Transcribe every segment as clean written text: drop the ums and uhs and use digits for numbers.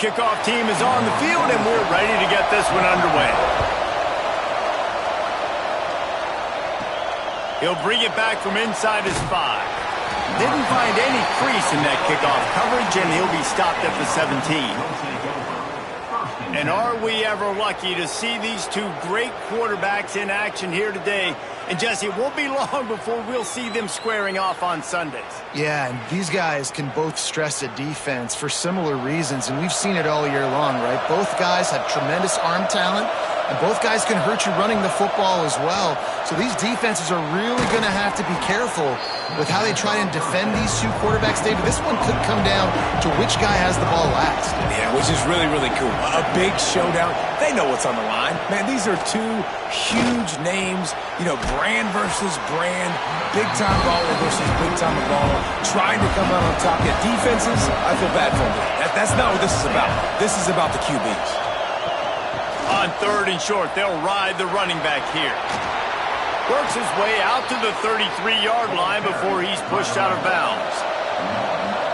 kickoff team is on the field, and we're ready to get this one underway. He'll bring it back from inside his 5. Didn't find any crease in that kickoff coverage, and he'll be stopped at the 17. And are we ever lucky to see these two great quarterbacks in action here today? And Jesse, it won't be long before we'll see them squaring off on Sundays. Yeah, and these guys can both stress a defense for similar reasons, and we've seen it all year long, right? Both guys have tremendous arm talent, and both guys can hurt you running the football as well. So these defenses are really going to have to be careful with how they try and defend these two quarterbacks, David. This one could come down to which guy has the ball last. Yeah, which is really, really cool. A big showdown. They know what's on the line. Man, these are two huge names. You know, brand versus brand. Big-time baller versus big-time baller. Trying to come out on top. Yeah, defenses, I feel bad for them. That's not what this is about. This is about the QBs. On 3rd and short, they'll ride the running back here. Works his way out to the 33-yard line before he's pushed out of bounds.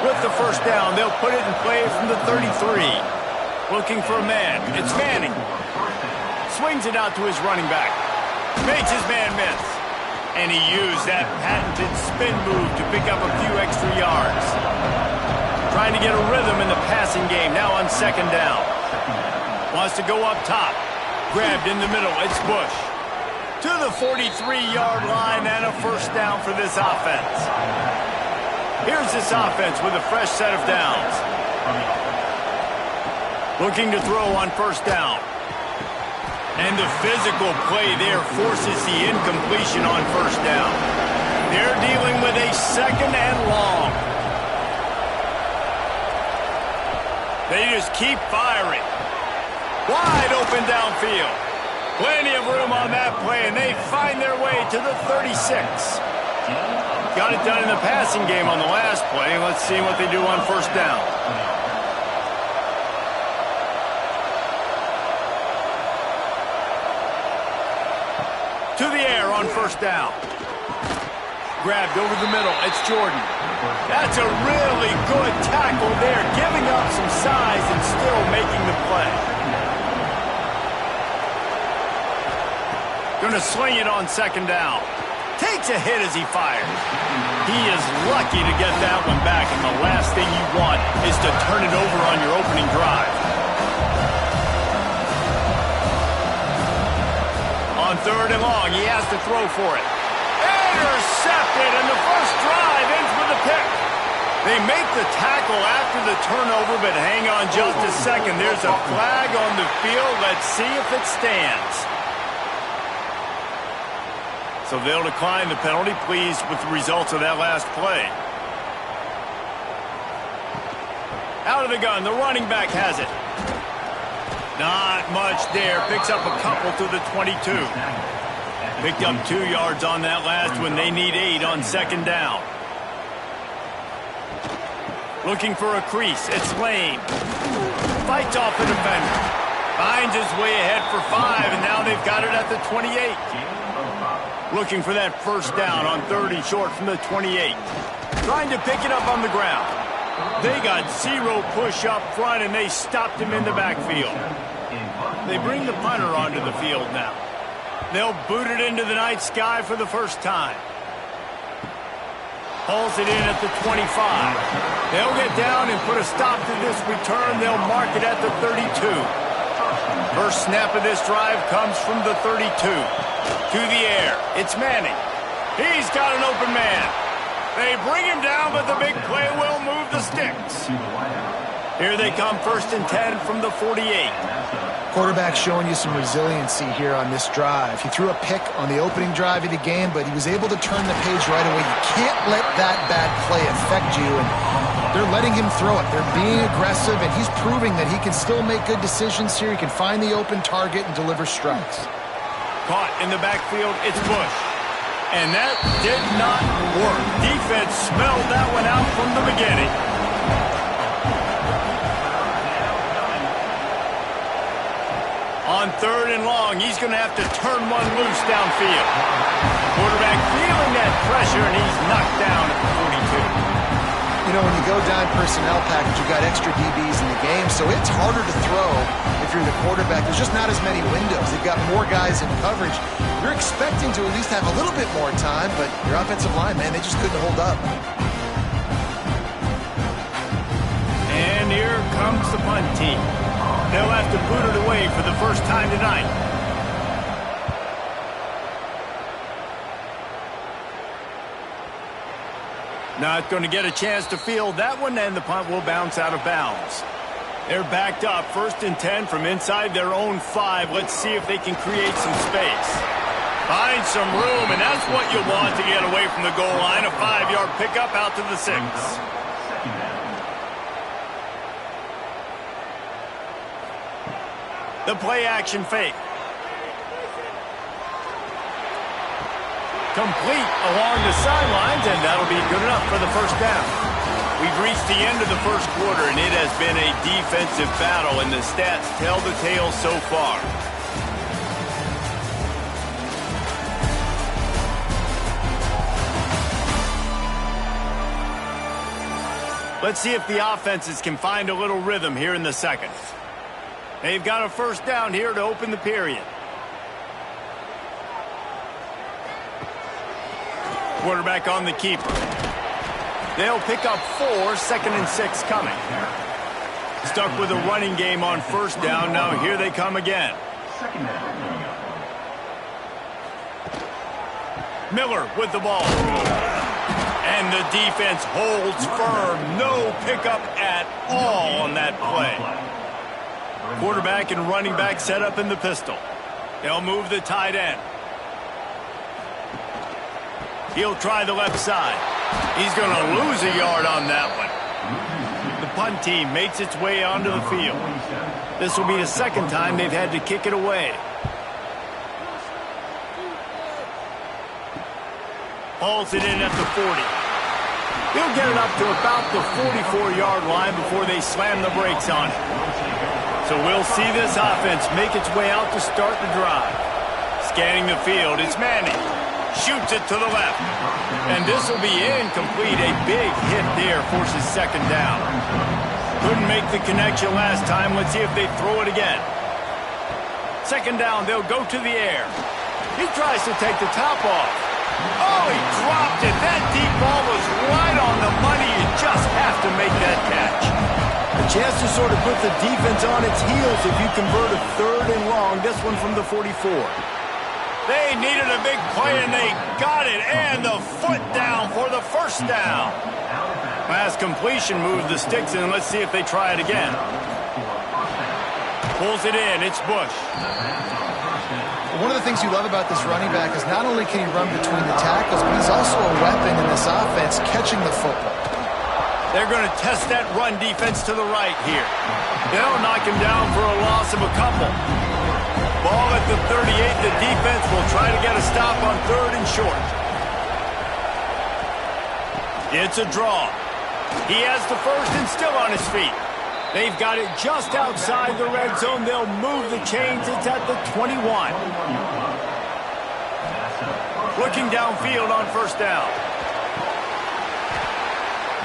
With the first down, they'll put it in play from the 33. Looking for a man. It's Manning. Swings it out to his running back. Makes his man miss. And he used that patented spin move to pick up a few extra yards. Trying to get a rhythm in the passing game now on 2nd down. Wants to go up top. Grabbed in the middle. It's Bush. To the 43-yard line and a first down for this offense. Here's this offense with a fresh set of downs. Looking to throw on 1st down. And the physical play there forces the incompletion on 1st down. They're dealing with a 2nd and long. They just keep firing. Wide open downfield. Plenty of room on that play, and they find their way to the 36. Got it done in the passing game on the last play. Let's see what they do on 1st down. To the air on 1st down. Grabbed over the middle. It's Jordan. That's a really good tackle there, giving up some size and still making the play. Going to sling it on 2nd down. Takes a hit as he fires. He is lucky to get that one back, and the last thing you want is to turn it over on your opening drive. On 3rd and long, he has to throw for it. Intercepted, and the first drive ends with a pick. They make the tackle after the turnover, but hang on just a second. There's a flag on the field. Let's see if it stands. So they'll decline the penalty, pleased with the results of that last play. Out of the gun, the running back has it. Not much there. Picks up a couple to the 22. Picked up 2 yards on that last one. They need 8 on 2nd down. Looking for a crease. It's Lane. Fights off the defender. Finds his way ahead for 5, and now they've got it at the 28. Looking for that first down on 3rd and short from the 28. Trying to pick it up on the ground. They got 0 push up front, and they stopped him in the backfield. They bring the punter onto the field now. They'll boot it into the night sky for the first time. Hauls it in at the 25. They'll get down and put a stop to this return. They'll mark it at the 32. First snap of this drive comes from the 32. To the air. It's Manning. He's got an open man. They bring him down, but the big play will move the sticks. Here they come, 1st and 10 from the 48. Quarterback showing you some resiliency here on this drive. He threw a pick on the opening drive of the game, but he was able to turn the page right away. You can't let that bad play affect you, and they're letting him throw it. They're being aggressive, and he's proving that he can still make good decisions here. He can find the open target and deliver strikes. Caught in the backfield, it's Bush. And that did not work. Defense smelled that one out from the beginning. On 3rd and long, he's going to have to turn one loose downfield. Quarterback feeling that pressure, and he's knocked down at the 42. You know, when you go dime personnel package, you've got extra DBs in the game, so it's harder to throw if you're the quarterback. There's just not as many windows. They've got more guys in coverage. You're expecting to at least have a little bit more time, but your offensive line, man, they just couldn't hold up. And here comes the punt team. They'll have to boot it away for the first time tonight. Not going to get a chance to field that one, and the punt will bounce out of bounds. They're backed up, 1st and 10 from inside their own 5. Let's see if they can create some space. Find some room, and that's what you want to get away from the goal line. A 5-yard pickup out to the 6. The play-action fake. Complete along the sidelines, and that'll be good enough for the first down. We've reached the end of the first quarter, and it has been a defensive battle, and the stats tell the tale so far. Let's see if the offenses can find a little rhythm here in the second. They've got a first down here to open the period. Quarterback on the keeper. They'll pick up 4, 2nd and 6 coming. Stuck with a running game on first down. Now here they come again. Miller with the ball. And the defense holds firm. No pickup at all on that play. Quarterback and running back set up in the pistol. They'll move the tight end. He'll try the left side. He's going to lose a yard on that one. The punt team makes its way onto the field. This will be the second time they've had to kick it away. Hauls it in at the 40. He'll get it up to about the 44-yard line before they slam the brakes on it. So we'll see this offense make its way out to start the drive. Scanning the field, it's Manning. Shoots it to the left. And this will be incomplete. A big hit there forces 2nd down. Couldn't make the connection last time. Let's see if they throw it again. 2nd down, they'll go to the air. He tries to take the top off. Oh, he dropped it. That deep ball was right on the money. You just have to make that catch. A chance to sort of put the defense on its heels if you convert a 3rd and long. This one from the 44. They needed a big play, and they got it. And the foot down for the first down. Pass completion moved the sticks in. Let's see if they try it again. Pulls it in. It's Bush. One of the things you love about this running back is not only can he run between the tackles, but he's also a weapon in this offense catching the football. They're going to test that run defense to the right here. They'll knock him down for a loss of a couple. Ball at the 38. The defense will try to get a stop on 3rd and short. It's a draw. He has the first and still on his feet. They've got it just outside the red zone. They'll move the chains. It's at the 21. Looking downfield on first down.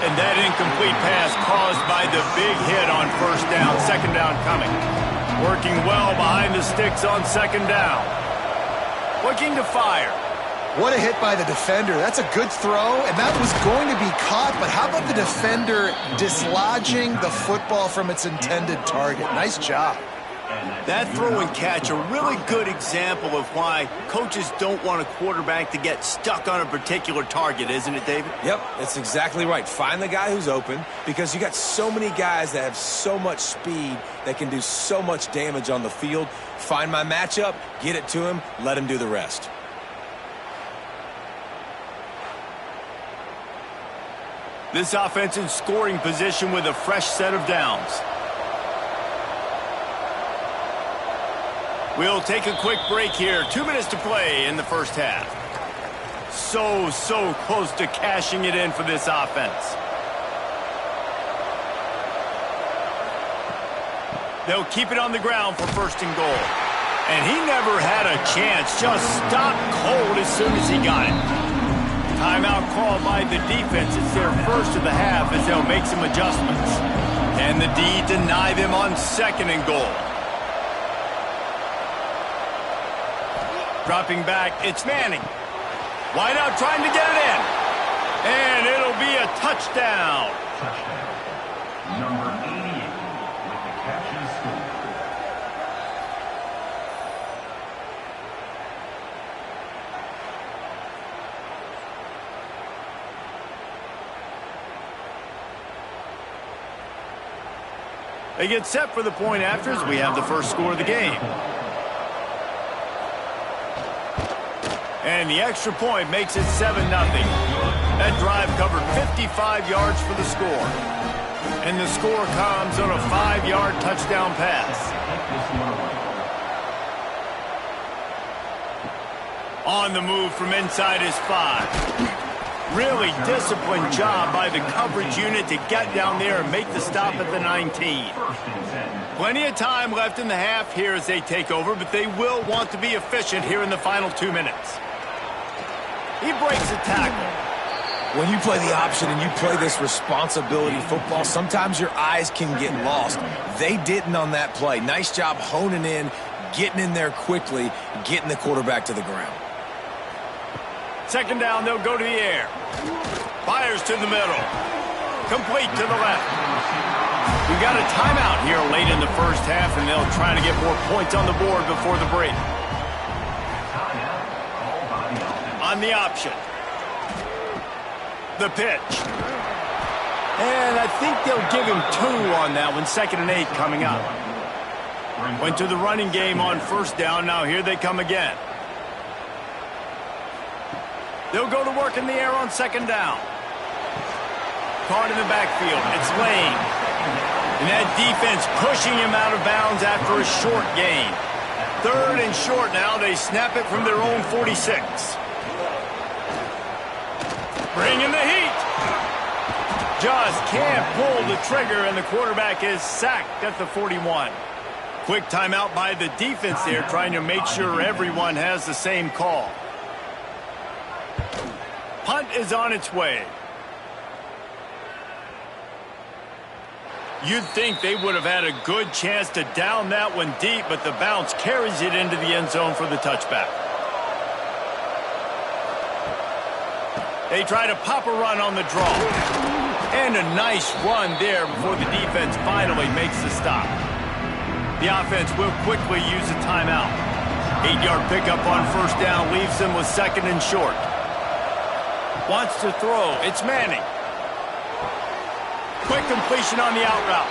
And that incomplete pass caused by the big hit on first down. 2nd down coming. Working well behind the sticks on 2nd down. Looking to fire. What a hit by the defender. That's a good throw, and that was going to be caught, but how about the defender dislodging the football from its intended target? Nice job. That throw and catch, a really good example of why coaches don't want a quarterback to get stuck on a particular target, isn't it, David? Yep, that's exactly right. Find the guy who's open, because you got so many guys that have so much speed that can do so much damage on the field. Find my matchup, get it to him, let him do the rest. This offense in scoring position with a fresh set of downs. We'll take a quick break here. 2 minutes to play in the first half. So close to cashing it in for this offense. They'll keep it on the ground for 1st and goal. And he never had a chance. Just stopped cold as soon as he got it. Timeout called by the defense. It's their first of the half as they'll make some adjustments. And the D deny them on 2nd and goal. Dropping back, it's Manning. Wide out trying to get it in. And it'll be a touchdown. Number 88 with the catch and score. They get set for the point after as we have the first score of the game. And the extra point makes it 7-0. That drive covered 55 yards for the score. And the score comes on a 5-yard touchdown pass. On the move from inside his 5. Really disciplined job by the coverage unit to get down there and make the stop at the 19. Plenty of time left in the half here as they take over, but they will want to be efficient here in the final 2 minutes. He breaks a tackle. When you play the option and you play this responsibility football, sometimes your eyes can get lost. They didn't on that play. Nice job honing in, getting in there quickly, getting the quarterback to the ground. 2nd down, they'll go to the air. Fires to the middle. Complete to the left. We've got a timeout here late in the first half, and they'll try to get more points on the board before the break. On the option. The pitch. And I think they'll give him 2 on that one. 2nd and 8 coming up. Went to the running game on 1st down. Now here they come again. They'll go to work in the air on 2nd down. Caught in the backfield. It's Lane. And that defense pushing him out of bounds after a short gain. 3rd and short now. They snap it from their own 46. Bringing the heat. Just can't pull the trigger, and the quarterback is sacked at the 41. Quick timeout by the defense there, trying to make sure everyone has the same call. Punt is on its way. You'd think they would have had a good chance to down that one deep, but the bounce carries it into the end zone for the touchback. They try to pop a run on the draw. And a nice run there before the defense finally makes the stop. The offense will quickly use a timeout. 8-yard pickup on 1st down leaves them with 2nd and short. Wants to throw. It's Manning. Quick completion on the out route.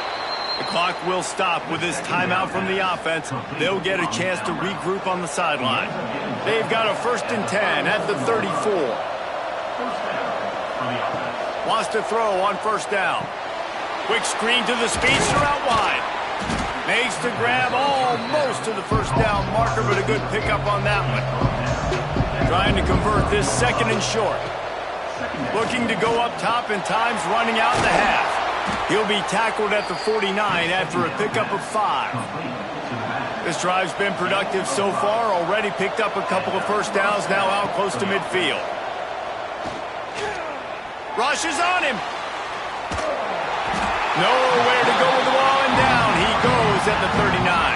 The clock will stop with this timeout from the offense. They'll get a chance to regroup on the sideline. They've got a 1st and 10 at the 34. Wants to throw on 1st down. Quick screen to the speedster out wide. Makes the grab almost to the 1st down marker, but a good pickup on that one. Trying to convert this 2nd and short. Looking to go up top, and time's running out in the half. He'll be tackled at the 49 after a pickup of 5. This drive's been productive so far. Already picked up a couple of 1st downs, now out close to midfield. Rushes on him. Nowhere to go with the ball, and down he goes at the 39.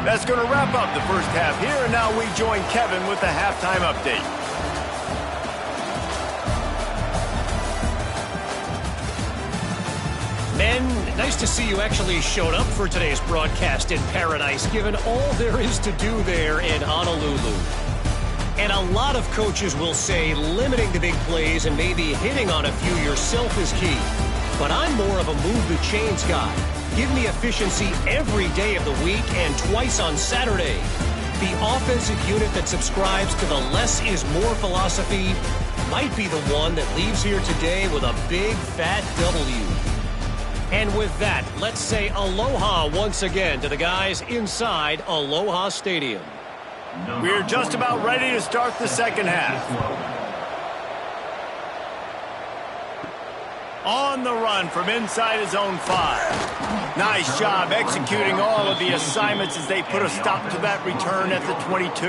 That's going to wrap up the first half here, and now we join Kevin with the halftime update. Men, nice to see you actually showed up for today's broadcast in paradise, given all there is to do there in Honolulu. And a lot of coaches will say limiting the big plays and maybe hitting on a few yourself is key. But I'm more of a move the chains guy. Give me efficiency every day of the week and twice on Saturday. The offensive unit that subscribes to the less is more philosophy might be the one that leaves here today with a big fat W. And with that, let's say aloha once again to the guys inside Aloha Stadium. We're just about ready to start the second half. On the run from inside his own 5. Nice job executing all of the assignments as they put a stop to that return at the 22.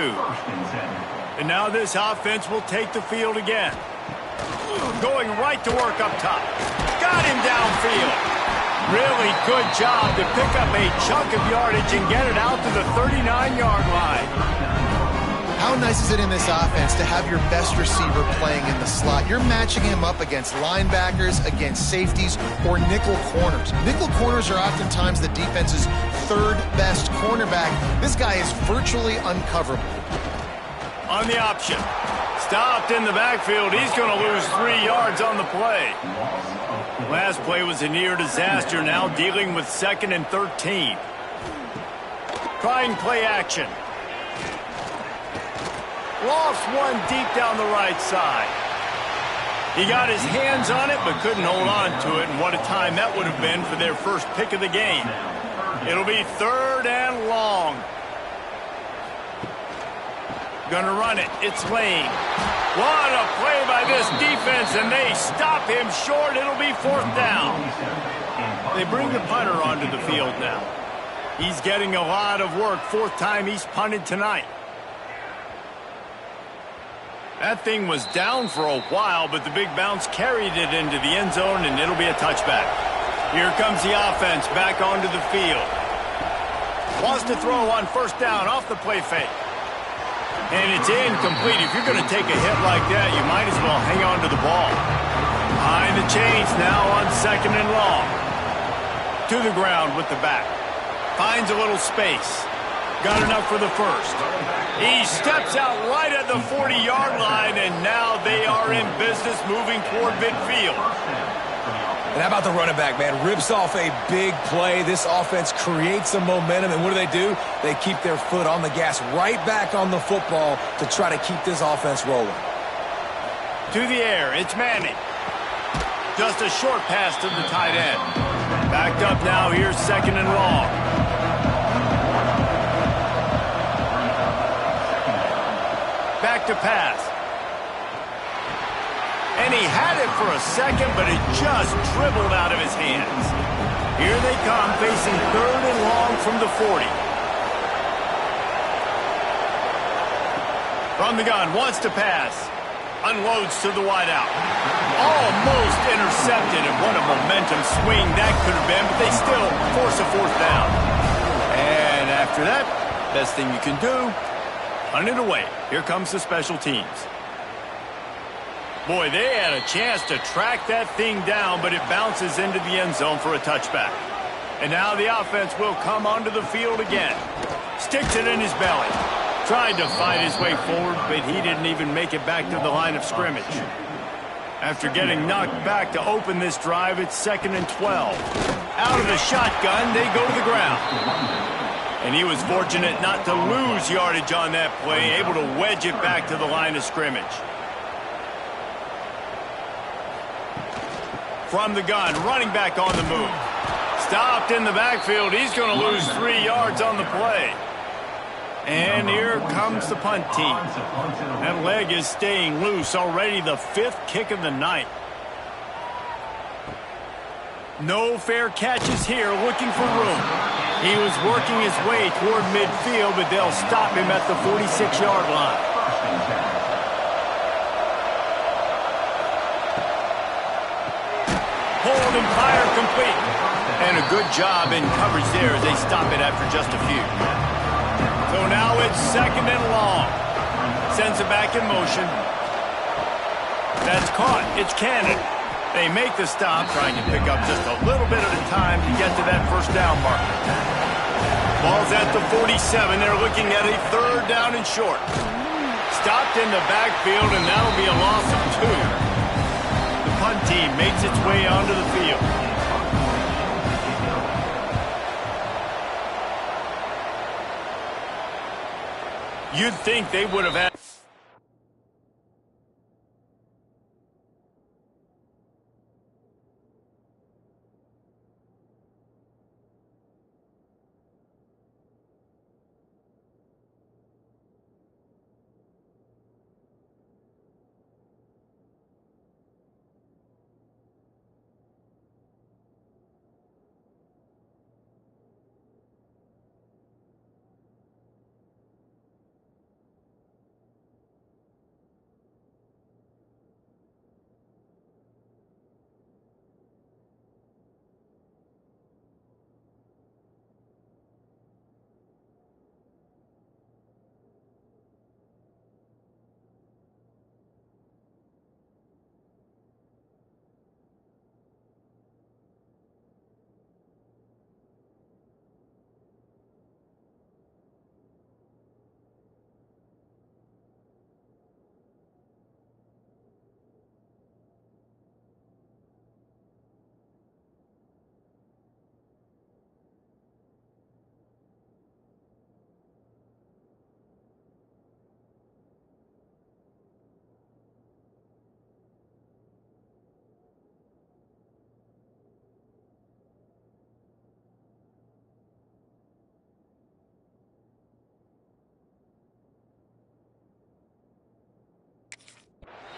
And now this offense will take the field again. Going right to work up top. Got him downfield. Really good job to pick up a chunk of yardage and get it out to the 39-yard line. How nice is it in this offense to have your best receiver playing in the slot? You're matching him up against linebackers, against safeties, or nickel corners. Nickel corners are oftentimes the defense's third best cornerback. This guy is virtually uncoverable. On the option. Stopped in the backfield. He's going to lose 3 yards on the play. Last play was a near disaster. Now dealing with 2nd and 13. Trying play action. Lost one deep down the right side. He got his hands on it but couldn't hold on to it, and what a time that would have been for their first pick of the game. It'll be 3rd and long. Gonna run it. It's Lane. What a play by this defense, and they stop him short. It'll be 4th down. They bring the punter onto the field now. He's getting a lot of work. 4th time he's punted tonight. That thing was down for a while, but the big bounce carried it into the end zone, and it'll be a touchback. Here comes the offense back onto the field. Wants to throw on 1st down off the play fake. And it's incomplete. If you're going to take a hit like that, you might as well hang on to the ball. Behind the chains now on 2nd and long. To the ground with the back. Finds a little space. Got enough for the 1st. He steps out right at the 40-yard line, and now they are in business moving toward midfield. And how about the running back, man? Rips off a big play. This offense creates some momentum, and what do? They keep their foot on the gas right back on the football to try to keep this offense rolling. To the air, it's Manning. Just a short pass to the tight end. Backed up now, here's 2nd and long. Back to pass. And he had it for a second, but it just dribbled out of his hands. Here they come, facing 3rd and long from the 40. From the gun, wants to pass. Unloads to the wideout. Almost intercepted, and what a momentum swing that could have been, but they still force a 4th down. And after that, best thing you can do, punt it away. Here comes the special teams. Boy, they had a chance to track that thing down, but it bounces into the end zone for a touchback. And now the offense will come onto the field again. Sticks it in his belly. Tried to fight his way forward, but he didn't even make it back to the line of scrimmage. After getting knocked back to open this drive, it's 2nd and 12. Out of the shotgun, they go to the ground. And he was fortunate not to lose yardage on that play, able to wedge it back to the line of scrimmage. From the gun, running back on the move. Stopped in the backfield. He's going to lose 3 yards on the play. And here comes the punt team. That leg is staying loose. Already the 5th kick of the night. No fair catches here, looking for room. He was working his way toward midfield, but they'll stop him at the 46-yard line. Hold and fire complete. And a good job in coverage there as they stop it after just a few. So now it's 2nd and long. Sends it back in motion. That's caught. It's Cannon. They make the stop, trying to pick up just a little bit at a time to get to that 1st down marker. Ball's at the 47. They're looking at a 3rd down and short. Stopped in the backfield, and that'll be a loss of 2. The punt team makes its way onto the field. You'd think they would have had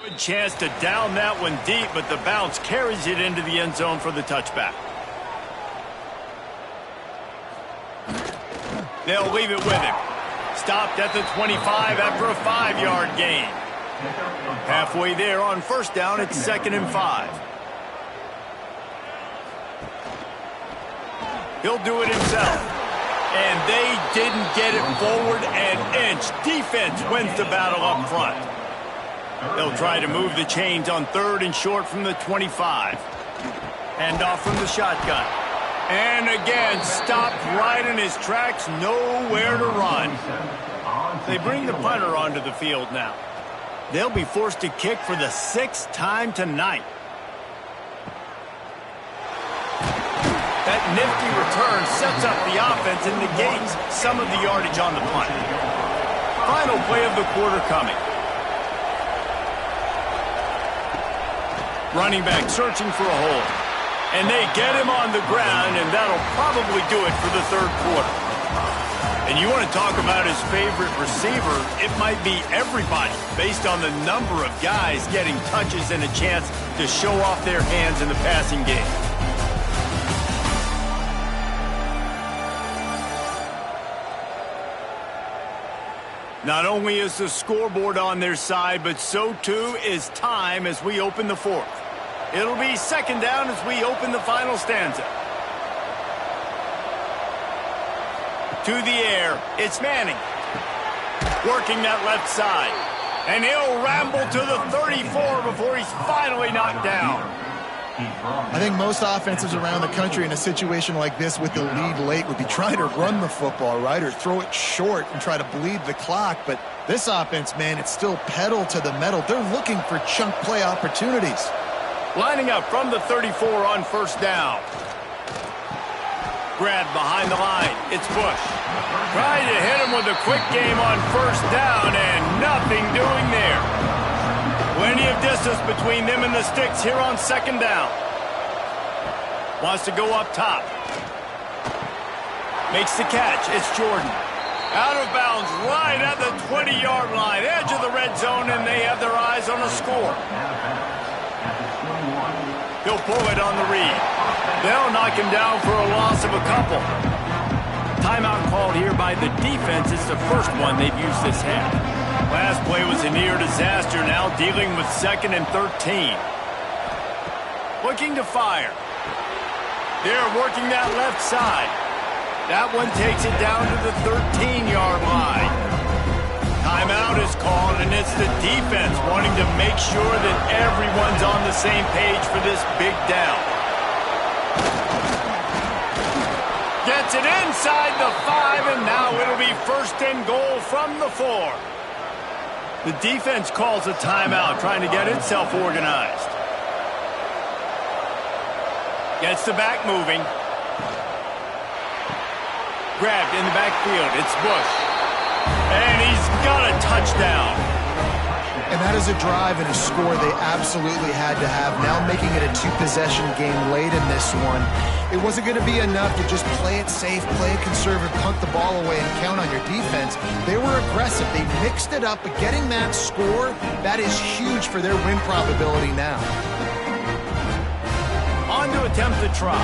Good chance to down that one deep, but the bounce carries it into the end zone for the touchback. They'll leave it with him. Stopped at the 25 after a 5-yard gain. Halfway there on first down, it's 2nd and 5. He'll do it himself. And they didn't get it forward an inch. Defense wins the battle up front. They'll try to move the chains on 3rd and short from the 25. Hand off from the shotgun. And again, stopped right in his tracks, nowhere to run. They bring the punter onto the field now. They'll be forced to kick for the 6th time tonight. That nifty return sets up the offense and negates some of the yardage on the punt. Final play of the quarter coming. Running back searching for a hole. And they get him on the ground, and that'll probably do it for the 3rd quarter. And you want to talk about his favorite receiver, it might be everybody based on the number of guys getting touches and a chance to show off their hands in the passing game. Not only is the scoreboard on their side, but so too is time as we open the 4th. It'll be 2nd down as we open the final stanza. To the air, it's Manning. Working that left side. And he'll ramble to the 34 before he's finally knocked down. I think most offenses around the country in a situation like this with the lead late would be trying to run the football, right, or throw it short and try to bleed the clock. But this offense, man, it's still pedal to the metal. They're looking for chunk play opportunities. Lining up from the 34 on first down. Grabbed behind the line. It's Bush. Trying to hit him with a quick game on first down, and nothing doing there. Plenty of distance between them and the sticks here on 2nd down. Wants to go up top. Makes the catch. It's Jordan. Out of bounds right at the 20-yard line. Edge of the red zone, and they have their eyes on a score. He'll pull it on the read. They'll knock him down for a loss of a couple. Timeout called here by the defense. It's the first one they've used this half. Last play was a near disaster, now dealing with 2nd and 13. Looking to fire. They're working that left side. That one takes it down to the 13-yard line. Timeout is called, and it's the defense wanting to make sure that everyone's on the same page for this big down. Gets it inside the 5, and now it'll be 1st and goal from the 4. The defense calls a timeout, trying to get itself organized. Gets the back moving. Grabbed in the backfield. It's Bush. And he's got a touchdown. And that is a drive and a score they absolutely had to have. Now making it a 2-possession game late in this one. It wasn't going to be enough to just play it safe, play it conservative, punt the ball away, and count on your defense. They were aggressive. They mixed it up, but getting that score, that is huge for their win probability now. On to attempt the try.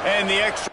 And the extra.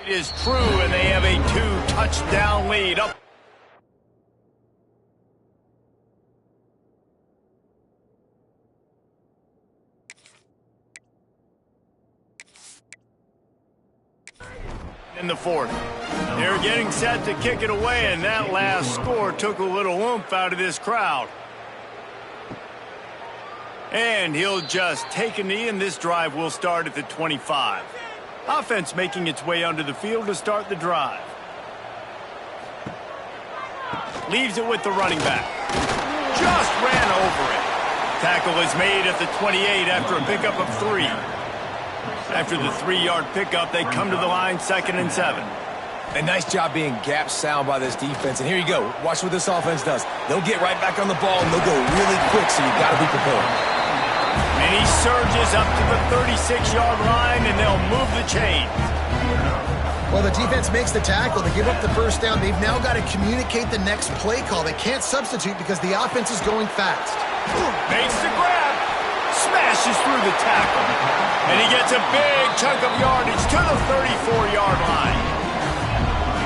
It is true, and they have a 2-touchdown lead up. In the fourth. They're getting set to kick it away, and that last score took a little oomph out of this crowd. And he'll just take a knee, and this drive will start at the 25. Offense making its way onto the field to start the drive. Leaves it with the running back. Just ran over it. Tackle is made at the 28 after a pickup of 3. After the 3-yard pickup, they come to the line 2nd and 7. A nice job being gap sound by this defense. And here you go. Watch what this offense does. They'll get right back on the ball, and they'll go really quick, so you've got to be prepared. And he surges up to the 36-yard line, and they'll move the chains. Well, the defense makes the tackle. They give up the first down. They've now got to communicate the next play call. They can't substitute because the offense is going fast. Makes the grab. Smashes through the tackle. And he gets a big chunk of yardage to the 34-yard line.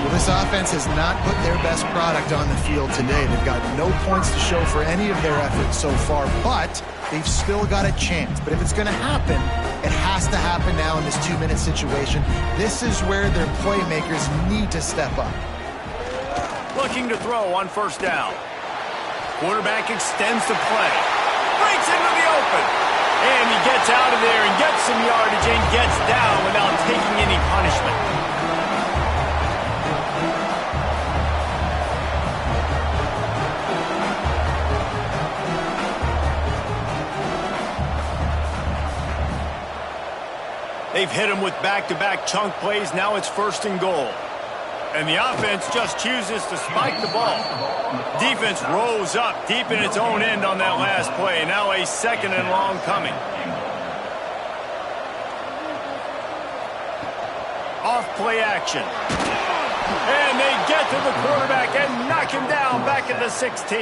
Well, this offense has not put their best product on the field today. They've got no points to show for any of their efforts so far, but they've still got a chance. But if it's going to happen, it has to happen now in this 2-minute situation. This is where their playmakers need to step up. Looking to throw on first down. Quarterback extends the play. Breaks into the open. And he gets out of there and gets some yardage and gets down without taking any punishment. They've hit him with back-to-back chunk plays. Now it's 1st and goal. And the offense just chooses to spike the ball. Defense rose up deep in its own end on that last play. Now a 2nd and long coming. Off play action. And they get to the quarterback and knock him down back at the 16.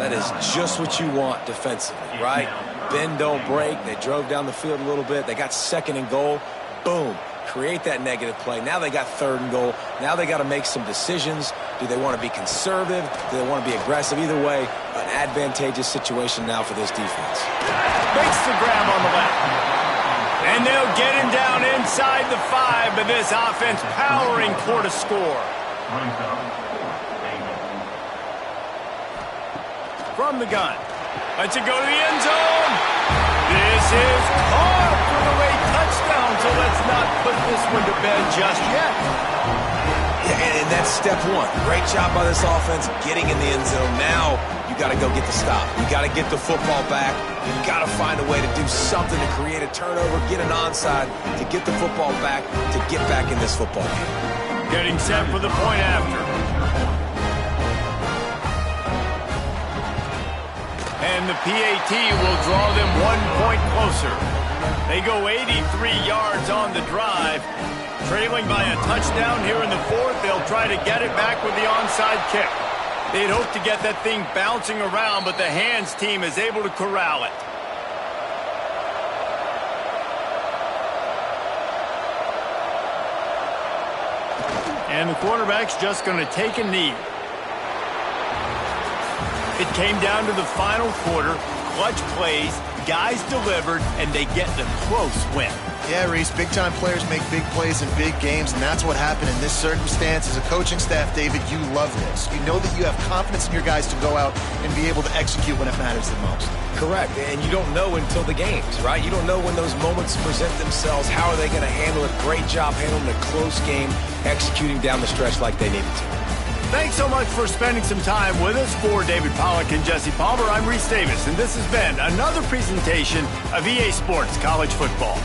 That is just what you want defensively, right? Bend, don't break. They drove down the field a little bit. They got 2nd and goal. Boom. Create that negative play. Now they got 3rd and goal. Now they got to make some decisions. Do they want to be conservative? Do they want to be aggressive? Either way, an advantageous situation now for this defense. Makes the grab on the left. And they'll get him down inside the 5, but this offense powering toward a score. From the gun. Lets it go to the end zone. This is caught for the late touchdown, so let's not put this one to bed just yet. Yeah, and that's step 1. Great job by this offense getting in the end zone. Now you got to go get the stop. You got to get the football back. You got to find a way to do something to create a turnover, get an onside, to get the football back, to get back in this football game. Getting set for the point after. And the PAT will draw them 1 point closer. They go 83 yards on the drive. Trailing by a touchdown here in the 4th, they'll try to get it back with the onside kick. They'd hope to get that thing bouncing around, but the hands team is able to corral it. And the quarterback's just going to take a knee. It came down to the final quarter, clutch plays, guys delivered, and they get the close win. Yeah, Reese, big-time players make big plays in big games, and that's what happened in this circumstance. As a coaching staff, David, you love this. You know that you have confidence in your guys to go out and be able to execute when it matters the most. Correct, and you don't know until the games, right? You don't know when those moments present themselves. How are they going to handle it? Great job handling a close game, executing down the stretch like they needed to. Thanks so much for spending some time with us. For David Pollack and Jesse Palmer, I'm Reese Davis, and this has been another presentation of EA Sports College Football.